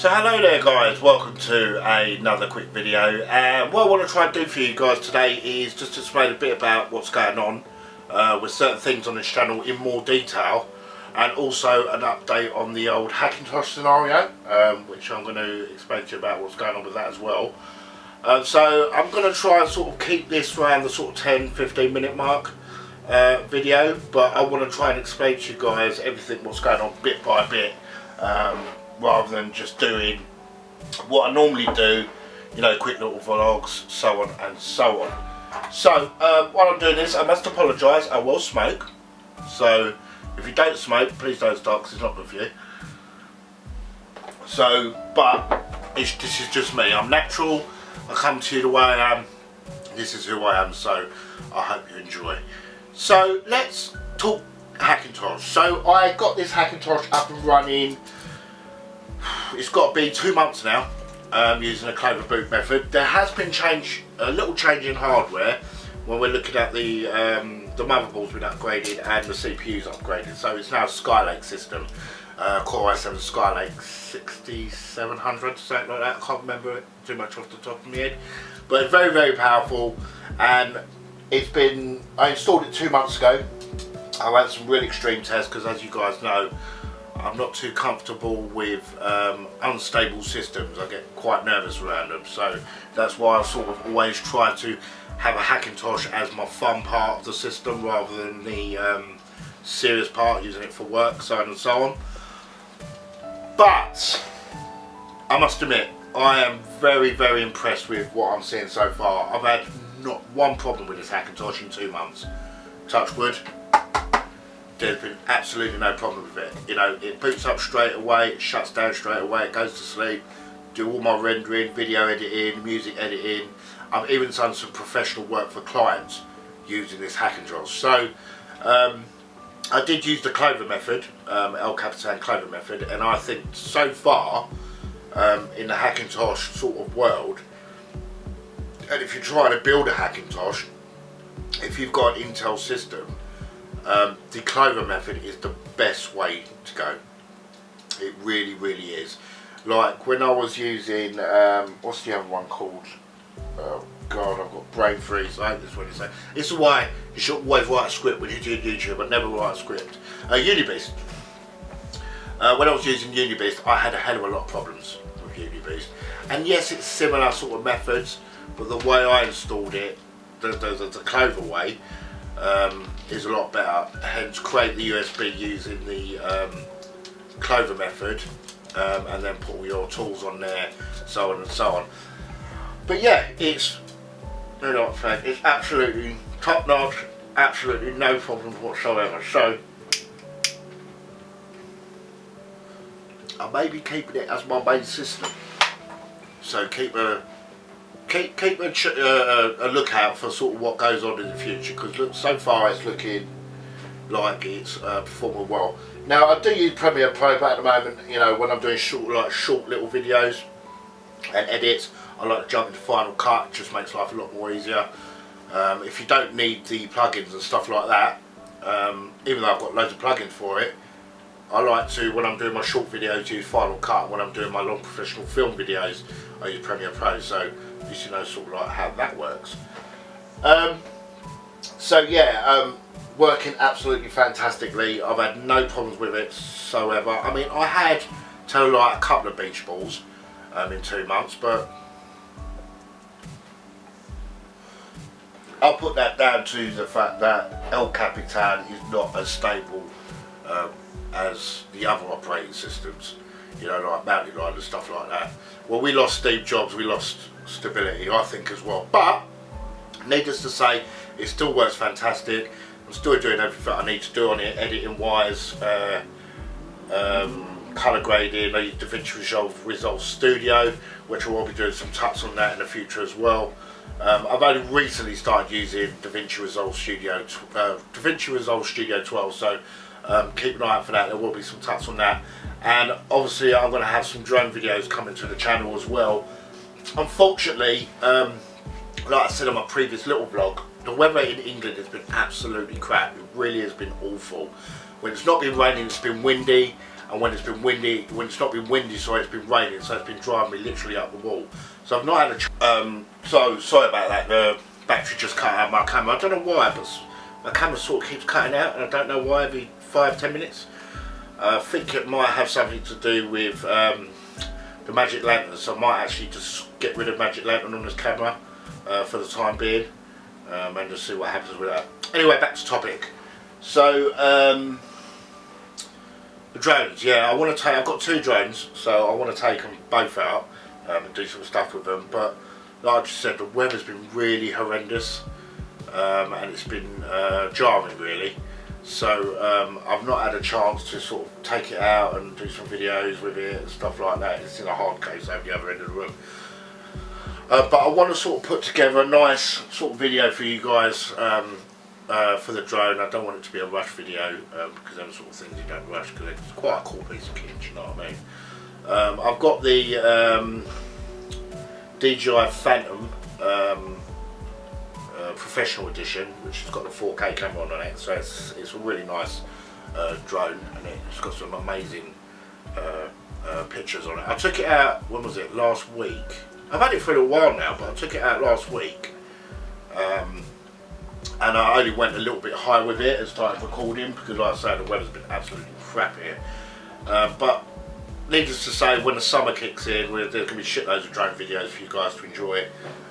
So hello there guys, welcome to another quick video. What I want to try and do for you guys today is just to explain a bit about what's going on with certain things on this channel in more detail, and also an update on the old Hackintosh scenario, which I'm going to explain to you about what's going on with that as well. So I'm going to try and sort of keep this around the sort of 10-15 minute mark video, but I want to try and explain to you guys everything what's going on bit by bit, rather than just doing what I normally do, you know, quick little vlogs, so on and so on. So while I'm doing this, I must apologise, I will smoke, so if you don't smoke, please don't start because it's not good for you. So, but this is just me, I'm natural, I come to you the way I am, this is who I am, so I hope you enjoy. So let's talk Hackintosh. So I got this Hackintosh up and running, it's got to be 2 months now, using a clover boot method. There has been a little change in hardware when we're looking at the motherboard's been upgraded and the CPU's upgraded. So it's now a Skylake system, Core i7 Skylake 6700, something like that. I can't remember it too much off the top of my head, but it's very, very powerful. And I installed it 2 months ago. I ran some really extreme tests because, as you guys know, I'm not too comfortable with unstable systems. I get quite nervous around them, so that's why I sort of always try to have a Hackintosh as my fun part of the system rather than the serious part, using it for work, so on and so on. But I must admit, I am very, very impressed with what I'm seeing so far. I've had not one problem with this Hackintosh in 2 months. Touch wood. There's been absolutely no problem with it. You know, it boots up straight away, it shuts down straight away, it goes to sleep, do all my rendering, video editing, music editing. I've even done some professional work for clients using this Hackintosh. So I did use the Clover method, El Capitan Clover method, and I think so far in the Hackintosh sort of world, and if you're trying to build a Hackintosh, if you've got an Intel system, the Clover method is the best way to go. It really, really is. Like when I was using, what's the other one called? Oh God, I've got brain freeze. I hope this is what you say. This is why you should always write a script when you do YouTube, but never write a script. Unibeast. When I was using Unibeast, I had a hell of a lot of problems with Unibeast. And yes, it's similar sort of methods, but the way I installed it, the Clover way, is a lot better. Hence, create the USB using the Clover method, and then put all your tools on there, so on and so on. But yeah, it's, you know what I'm saying, it's absolutely top notch, absolutely no problems whatsoever. So I may be keeping it as my main system. So keep a lookout for sort of what goes on in the future, because look, so far it's looking like it's performing well. Now I do use Premiere Pro, but at the moment, you know, when I'm doing short little videos and edits, I like to jump into Final Cut. It just makes life a lot more easier. If you don't need the plugins and stuff like that, even though I've got loads of plugins for it, I like to, when I'm doing my short videos, use Final Cut. When I'm doing my long professional film videos, I use Premiere Pro. So you know sort of like how that works. So yeah, working absolutely fantastically. I've had no problems with it whatsoever. I mean, I had to like a couple of beach balls in 2 months, but I'll put that down to the fact that El Capitan is not as stable as the other operating systems, you know, like Mountain Lion and stuff like that. Well, we lost Steve Jobs, we lost stability, I think, as well. But needless to say, it still works fantastic. I'm still doing everything I need to do on it, editing wise, colour grading. I use DaVinci Resolve Studio, which I will be doing some tuts on that in the future as well. I've only recently started using DaVinci Resolve Studio 12, so keep an eye out for that. There will be some tuts on that, and obviously I'm going to have some drone videos coming to the channel as well. Unfortunately, like I said on my previous little vlog, the weather in England has been absolutely crap. It really has been awful. When it's not been raining, it's been windy, and when it's been windy, when it's not been windy, sorry, it's been raining, so it's been driving me literally up the wall. So I've not had a so sorry about that, the battery just cut out my camera. I don't know why, but my camera sort of keeps cutting out, and I don't know why, every 5-10 minutes. I think it might have something to do with the magic lantern, so I might actually just get rid of magic lantern on this camera for the time being, and just see what happens with that. Anyway, back to topic. So the drones, yeah, I've got 2 drones, so I want to take them both out and do some stuff with them. But like I just said, the weather's been really horrendous, and it's been jarring really. So I've not had a chance to sort of take it out and do some videos with it and stuff like that. It's in a hard case over the other end of the room. But I want to sort of put together a nice sort of video for you guys for the drone. I don't want it to be a rush video, because them sort of things you don't rush, because it's quite a cool piece of kit, you know what I mean. I've got the DJI Phantom Professional Edition, which has got the 4K camera on it, so it's a really nice drone, and it's got some amazing pictures on it. I took it out, when was it, last week. I've had it for a little while now, but I took it out last week, and I only went a little bit high with it and started recording, because like I say, the weather's been absolutely crap here. But needless to say, when the summer kicks in, there's going to be shitloads of drone videos for you guys to enjoy.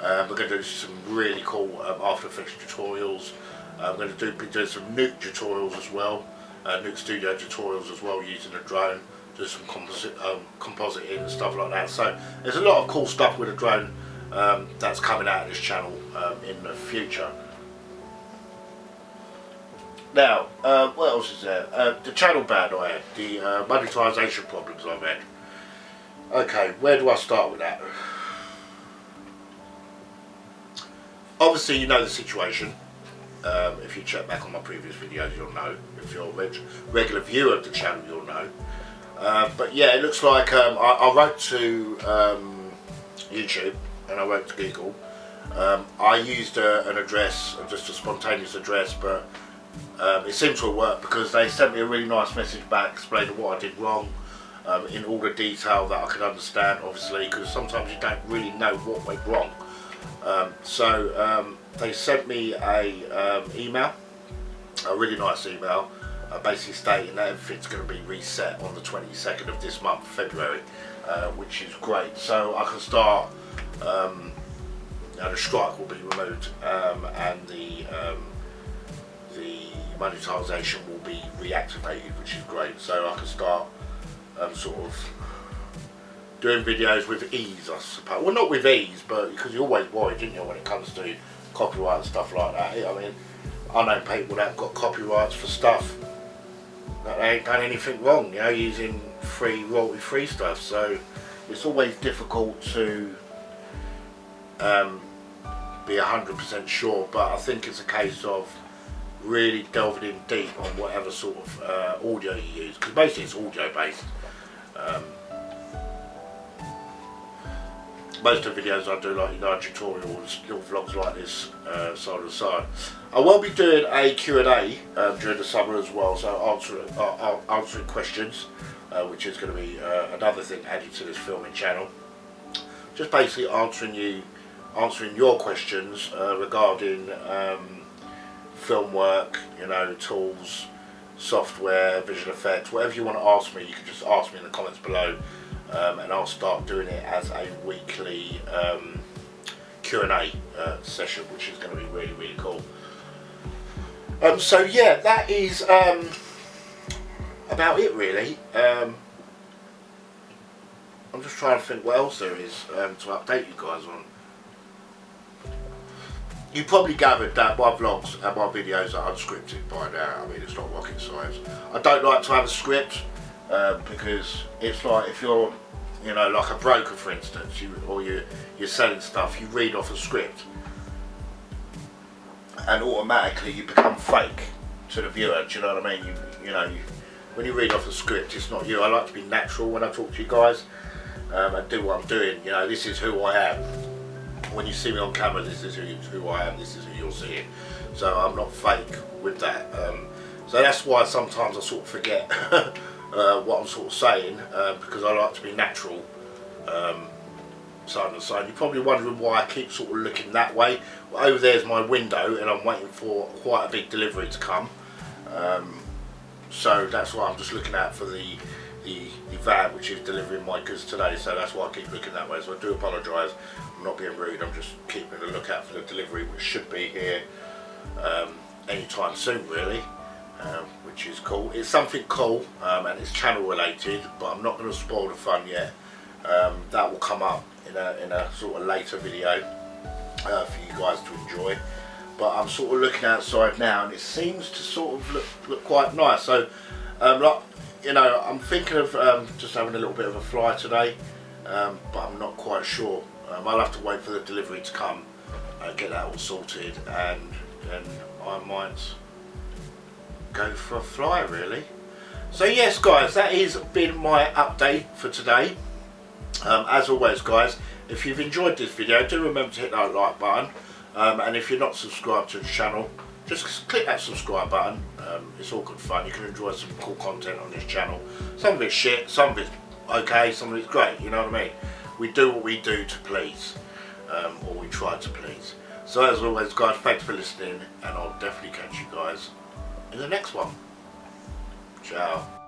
We're going to do some really cool After Effects tutorials. I'm going to be doing some Nuke tutorials as well, Nuke Studio tutorials as well, using the drone, do some compositing and stuff like that. So there's a lot of cool stuff with the drone that's coming out of this channel in the future. Now, what else is there? The channel ban I had, the monetization problems I've had. Okay, where do I start with that? Obviously, you know the situation. If you check back on my previous videos, you'll know. If you're a regular viewer of the channel, you'll know. But yeah, it looks like I wrote to YouTube and I wrote to Google. I used an address, just a spontaneous address, but it seemed to have worked, because they sent me a really nice message back explaining what I did wrong in all the detail that I could understand, obviously, because sometimes you don't really know what went wrong. So they sent me a email, a really nice email, basically stating that everything's going to be reset on the 22nd of this month, February, which is great. So I can start, the strike will be removed, and the monetization will be reactivated, which is great. So I can start sort of doing videos with ease, I suppose. Well, not with ease, but because you're always worried, didn't you, when it comes to copyright and stuff like that. I mean, I know people that have got copyrights for stuff that they ain't done anything wrong, you know, using free, royalty-free stuff. So it's always difficult to be 100% sure, but I think it's a case of really delving in deep on whatever sort of audio you use, because basically it's audio based. Most of the videos I do, like, you know, tutorials, little vlogs like this, side to side. I will be doing a Q&A during the summer as well, so answering questions, which is going to be another thing added to this filming channel. Just basically answering your questions regarding film work, you know, tools, software, visual effects, whatever you want to ask me, you can just ask me in the comments below, and I'll start doing it as a weekly Q&A session, which is going to be really, really cool. So yeah, that is about it really. I'm just trying to think what else there is to update you guys on. You probably gathered that my vlogs and my videos are unscripted by now. I mean, it's not rocket science. I don't like to have a script because it's like, if you're, you know, like a broker, for instance, you're selling stuff, you read off a script and automatically you become fake to the viewer. Do you know what I mean? When you read off a script, it's not you. I like to be natural when I talk to you guys and do what I'm doing. You know, this is who I am. When you see me on camera, this is who I am, this is who you're seeing. So I'm not fake with that. So that's why sometimes I sort of forget what I'm sort of saying, because I like to be natural. Side and side. You're probably wondering why I keep sort of looking that way. Well, over there's my window, and I'm waiting for quite a big delivery to come. So that's why I'm just looking out for the van which is delivering my goods today. So that's why I keep looking that way. So I do apologise. I'm not being rude. I'm just keeping a lookout for the delivery, which should be here anytime soon, really. Which is cool. It's something cool, and it's channel related, but I'm not going to spoil the fun yet. That will come up in a sort of later video for you guys to enjoy. But I'm sort of looking outside now, and it seems to sort of look quite nice. So, like, you know, I'm thinking of just having a little bit of a fly today, but I'm not quite sure. I'll have to wait for the delivery to come, get that all sorted, and then I might go for a fly, really. So yes, guys, that has been my update for today. As always, guys, if you've enjoyed this video, do remember to hit that like button, and if you're not subscribed to the channel, just click that subscribe button. It's all good fun. You can enjoy some cool content on this channel. Some of it's shit, some of it's okay, some of it's great, you know what I mean? We do what we do to please, or we try to please. So as always, guys, thanks for listening, and I'll definitely catch you guys in the next one. Ciao.